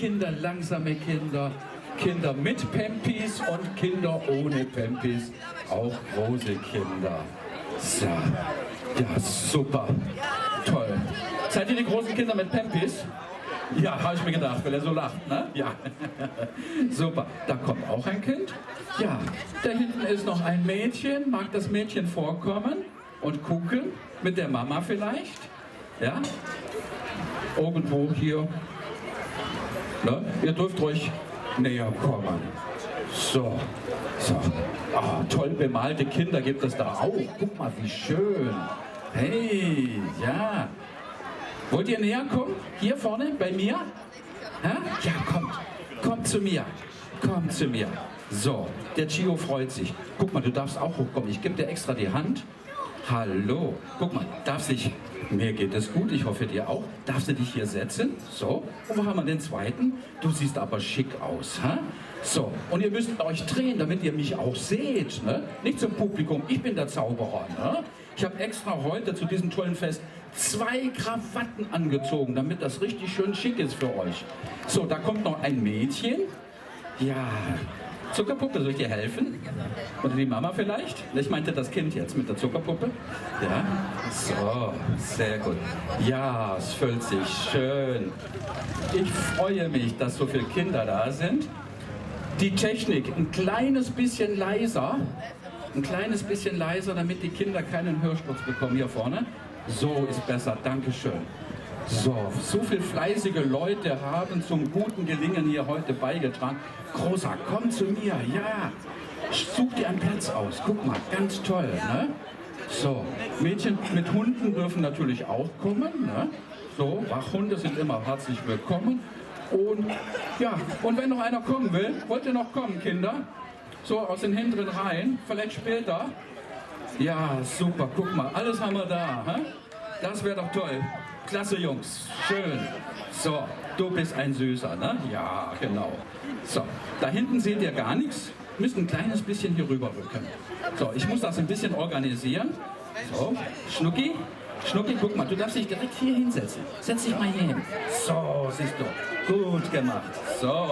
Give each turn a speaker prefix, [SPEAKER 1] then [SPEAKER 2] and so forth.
[SPEAKER 1] Kinder, langsame Kinder, Kinder mit Pampis und Kinder ohne Pampis, auch große Kinder. So, ja, super, toll. Seid ihr die großen Kinder mit Pampis? Ja, habe ich mir gedacht, weil er so lacht, ne? Ja, super. Da kommt auch ein Kind. Ja, da hinten ist noch ein Mädchen. Mag das Mädchen vorkommen und gucken? Mit der Mama vielleicht? Ja? Irgendwo hier. Ne? Ihr dürft ruhig näher kommen. So, so. Ah, toll bemalte Kinder gibt es da auch. Guck mal, wie schön. Hey, ja. Wollt ihr näher kommen? Hier vorne bei mir? Hä? Ja, kommt zu mir. Kommt zu mir. So, der Gio freut sich. Guck mal, du darfst auch hochkommen. Ich gebe dir extra die Hand. Hallo. Guck mal, darf sich... Mir geht es gut, ich hoffe dir auch. Darfst du dich hier setzen? So, und wo haben wir den zweiten? Du siehst aber schick aus, hä? So, und ihr müsst euch drehen, damit ihr mich auch seht, ne? Nicht zum Publikum, ich bin der Zauberer, ne? Ich habe extra heute zu diesem tollen Fest 2 Krawatten angezogen, damit das richtig schön schick ist für euch. So, da kommt noch ein Mädchen. Ja, Zuckerpuppe, soll ich dir helfen? Oder die Mama vielleicht? Ich meinte das Kind jetzt mit der Zuckerpuppe. Ja, so, sehr gut. Ja, es füllt sich schön. Ich freue mich, dass so viele Kinder da sind. Die Technik ein kleines bisschen leiser. Ein kleines bisschen leiser, damit die Kinder keinen Hörsturz bekommen hier vorne. So ist besser, Dankeschön. So viele fleißige Leute haben zum guten Gelingen hier heute beigetragen. Großer, komm zu mir, ja. Such dir einen Platz aus, guck mal, ganz toll, ne? So, Mädchen mit Hunden dürfen natürlich auch kommen, ne? So, Wachhunde sind immer herzlich willkommen. Und ja, und wenn noch einer kommen will, wollt ihr noch kommen, Kinder? So, aus den hinteren Reihen, vielleicht später. Ja, super, guck mal, alles haben wir da, hä? Das wäre doch toll. Klasse, Jungs. Schön. So, du bist ein Süßer, ne? Ja, genau. So, da hinten seht ihr gar nichts. Müsst ein kleines bisschen hier rüber rücken. So, ich muss das ein bisschen organisieren. So, Schnucki, Schnucki, guck mal, du darfst dich direkt hier hinsetzen. Setz dich mal hier hin. So, siehst du. Gut gemacht. So.